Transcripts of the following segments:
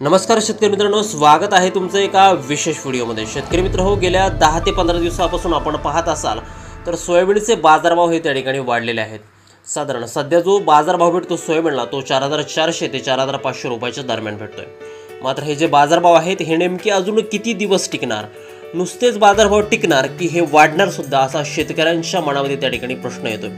नमस्कार शेतकरी मित्रांनो, स्वागत आहे तुमचं एका विशेष व्हिडिओमध्ये। शेतकरी मित्र हो, गेल्या 10 ते 15 दिवसापासून आपण पाहत असाल तर सोयाबीनचे बाजारभाव हे त्या ठिकाणी वाढलेले आहेत। साधारण सध्या जो बाजारभाव भेटतो सोयाबीनला तो 4400 ते 4500 रुपयाच्या दरम्यान भेटतोय। मात्र हे जे बाजारभाव आहेत हे नेमके अजून किती दिवस टिकणार? नुसतेच बाजारभाव टिकणार की हे वाढणार सुद्धा, असा शेतकऱ्यांच्या मनामध्ये त्या ठिकाणी प्रश्न येतोय।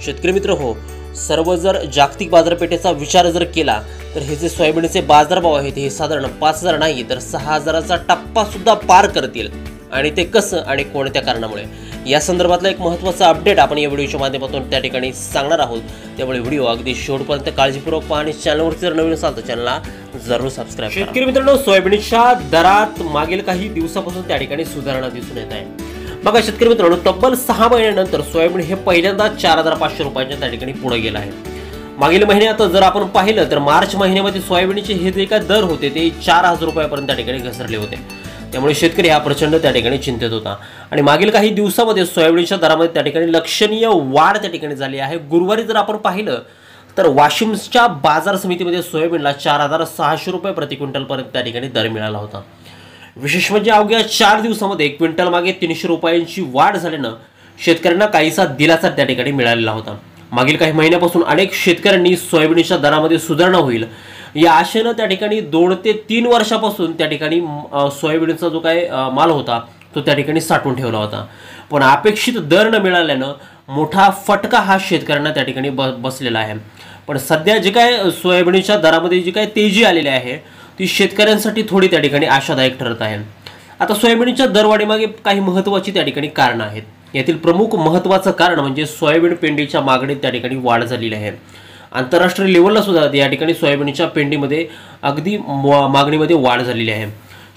शेतकरी मित्र हो, सर्व जर जागतिक बाजारपेठेचा विचार जर केला तर हे जे सोयाबीनचे बाजारभाव आहेत हे साधारण 5000 नाही तर 6000चा टप्पा सुद्धा पार करतील। आणि ते कसं आणि कोणत्या कारणामुळे, या संदर्भातला एक महत्त्वाचा अपडेट आपण या व्हिडिओच्या माध्यमातून त्या ठिकाणी सांगणार आहोत। त्यामुळे व्हिडिओ अगदी शेवटपर्यंत काळजीपूर्वक पहा आणि चॅनलवरती जर नवीन असाल तर चॅनलला जरूर सबस्क्राइब करा। शेतकरी मित्रांनो, सोयाबीनच्या दरात मागील काही दिवसापासून त्या ठिकाणी सुधारणा दिसून येत आहे। बघा शेतकरी मित्रांनो, तब्बल 6 महिन्यानंतर सोयाबीन हे पहिल्यांदा 4500 रुपयाच्या त्या ठिकाणी पुढे गेलं आहे। मागील महिन्यात जर आपण पाहिलं तर मार्च महिन्यामध्ये सोयाबीनचे हे जे काय दर होते ते 4000 रुपयापर्यंत त्या ठिकाणी घसरले होते। त्यामुळे शेतकरी हा प्रचंड त्या ठिकाणी चिंतित होता आणि मागील काही दिवसामध्ये सोयाबीनच्या दरामध्ये त्या ठिकाणी लक्षणीय वाढ त्या ठिकाणी झाली आहे। गुरुवारी जर आपण पाहिलं तर वाशिमच्या बाजार समितीमध्ये सोयाबीनला 4600 रुपये प्रति क्विंटल पर्यंत त्या ठिकाणी दर मिळाला होता। विशेष म्हणजे अवघ्या 4 दिवसामध्ये क्विंटल मागे 300 रुपयांची वाढ झाल्यानं शेतकऱ्यांना काहीसा दिलासा त्या ठिकाणी मिळालेला होता। मागील काही महिन्यापासून अनेक शेतकऱ्यांनी सोयाबीनच्या दरामध्ये सुधारणा होईल या आशेनं त्या ठिकाणी 2 ते 3 वर्षापासून त्या ठिकाणी सोयाबीनचा जो काय माल होता तो त्या ठिकाणी साठवून ठेवला होता। पण अपेक्षित दर न मिळाल्यानं मोठा फटका हा शेतकऱ्यांना त्या ठिकाणी बसलेला आहे। पण सध्या जे काय सोयाबीनच्या दरामध्ये जी काय तेजी आलेली आहे ती शेतकऱ्यांसाठी थोडी त्या ठिकाणी आशादायक ठरत आहे। आता सोयाबीनच्या दरवाढीमागे काही महत्त्वाची त्या ठिकाणी कारणं आहेत। यातील प्रमुख महत्त्वाचं कारण म्हणजे सोयाबीन पेंडीच्या मागणीत त्या ठिकाणी वाढ झालेली आहे। आंतरराष्ट्रीय लेवलला सुद्धा या ठिकाणी सोयाबीनच्या पेंडीमध्ये अगदी मागणीमध्ये वाढ झालेली आहे।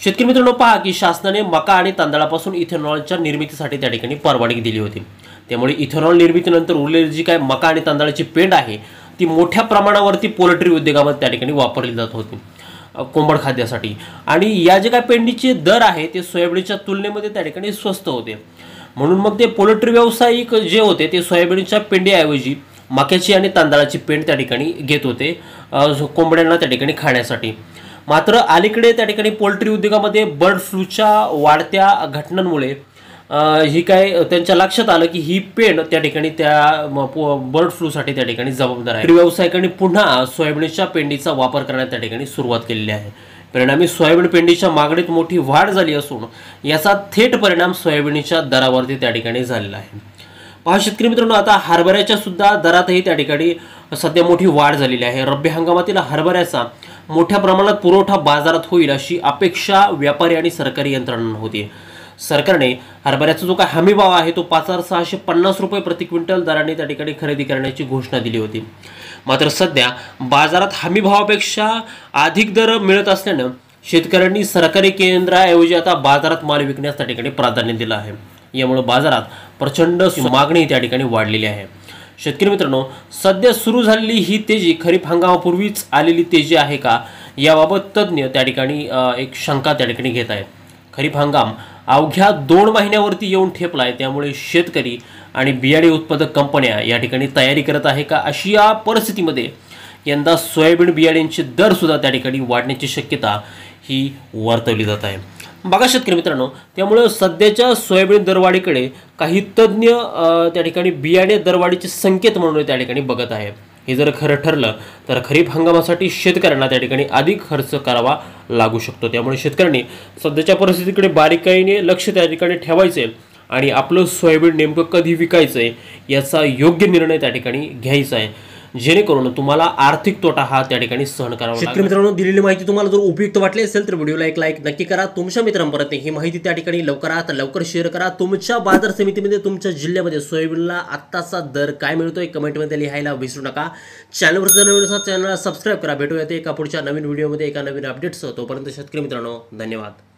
शेतकरी मित्रांनो, पहा की शासनाने मका आणि तांदळापासून इथेनॉलच्या निर्मितीसाठी त्या ठिकाणी परवानगी दिली होती। त्यामुळे इथेनॉल निर्मितीनंतर उरलेली जी काय मका आणि तांदळाची पेंड आहे ती मोठ्या प्रमाणावरती पोल्ट्री उद्योगामध्ये त्या ठिकाणी वापरली जात होती, कोंबड खाद्यासाठी। आणि या जे काय पेंडीचे दर आहे ते सोयाबीनच्या तुलनेमध्ये त्या ठिकाणी स्वस्त होते। म्हणून मग ते पोल्ट्री व्यावसायिक जे होते ते सोयाबीनच्या पेंडीऐवजी मक्याची आणि तांदळाची पेंड त्या ठिकाणी घेत होते कोंबड्यांना त्या ठिकाणी खाण्यासाठी। मात्र अलीकडे त्या ठिकाणी पोल्ट्री उद्योगामध्ये बर्ड फ्लूच्या वाढत्या घटनांमुळे ही काय त्यांच्या लक्षात आलं की ही पेंड त्या ठिकाणी त्या बर्ड फ्लूसाठी त्या ठिकाणी जबाबदार आहे। व्यावसायिकांनी पुन्हा सोयाबीनच्या पेंडीचा वापर करण्यात त्या ठिकाणी सुरुवात केलेली आहे। परिणामी सोयाबीन पेंडीच्या मागणीत मोठी वाढ झाली असून याचा थेट परिणाम सोयाबीनच्या दरावरती त्या ठिकाणी झालेला आहे। पहा शेतकरी मित्रांनो, आता हरभऱ्याच्या सुद्धा दरातही त्या ठिकाणी सध्या मोठी वाढ झालेली आहे। रब्बी हंगामातील हरभऱ्याचा मोठ्या प्रमाणात पुरवठा बाजारात होईल अशी अपेक्षा व्यापारी आणि सरकारी यंत्रणांना होती। सरकारने हरभऱ्याचा जो काय हमी भाव आहे तो 5650 रुपये प्रति क्विंटल दराने त्या ठिकाणी खरेदी करण्याची घोषणा दिली होती। मात्र सध्या बाजारात हमी भावापेक्षा अधिक दर मिळत असल्यानं शेतकऱ्यांनी सरकारी केंद्राऐवजी आता बाजारात माल विकण्यास त्या ठिकाणी प्राधान्य दिलं आहे। यामुळे बाजारात प्रचंड मागणी त्या ठिकाणी वाढलेली आहे। शेतकरी मित्रांनो, सध्या सुरू झालेली ही तेजी खरीप हंगामापूर्वीच आलेली तेजी आहे का, याबाबत तज्ज्ञ त्या ठिकाणी एक शंका त्या ठिकाणी घेत आहेत। खरीप हंगाम अवघ्या 2 महिन्यावरती येऊन ठेपलाय, त्यामुळे शेतकरी आणि बियाणे उत्पादक कंपन्या या ठिकाणी तयारी करत आहे का, अशी या परिस्थितीमध्ये यंदा सोयाबीन बियाण्यांचे दर सुद्धा त्या ठिकाणी वाढण्याची शक्यता ही वर्तवली जात आहे। बघा शेतकरी मित्रांनो, त्यामुळे सध्याच्या सोयाबीन दरवाढीकडे काही तज्ज्ञ त्या ठिकाणी बियाणे दरवाढीचे संकेत म्हणून त्या ठिकाणी बघत आहे। हे जर खरं ठरलं तर खरीप हंगामासाठी शेतकऱ्यांना त्या ठिकाणी अधिक खर्च करावा लागू शकतो। त्यामुळे शेतकऱ्यांनी सध्याच्या परिस्थितीकडे बारीकाईने लक्ष त्या ठिकाणी ठेवायचे आणि आपलं सोयाबीन नेमकं कधी विकायचं आहे याचा योग्य निर्णय त्या ठिकाणी घ्यायचा आहे, जेणेकरून तुम्हाला आर्थिक तोटा हा त्या ठिकाणी सहन करावा लागेल। शेतकरी मित्रांनो, दिलेली माहिती तुम्हाला जर उपयुक्त वाटली असेल तर व्हिडिओला एक लाईक नक्की करा। तुमच्या मित्रांपर्यंत ही माहिती त्या ठिकाणी लवकरात लवकर शेअर करा। तुमच्या बाजार समितीमध्ये तुमच्या जिल्ह्यामध्ये सोयाबीनला आत्ताचा दर काय मिळतोय कमेंटमध्ये लिहायला विसरू नका। चॅनलवर जर नवीन असाल चॅनलला सबस्क्राइब करा। भेटूया एका पुढच्या नवीन व्हिडिओमध्ये एका नवीन अपडेट्ससह। तोपर्यंत शेतकरी मित्रांनो, धन्यवाद।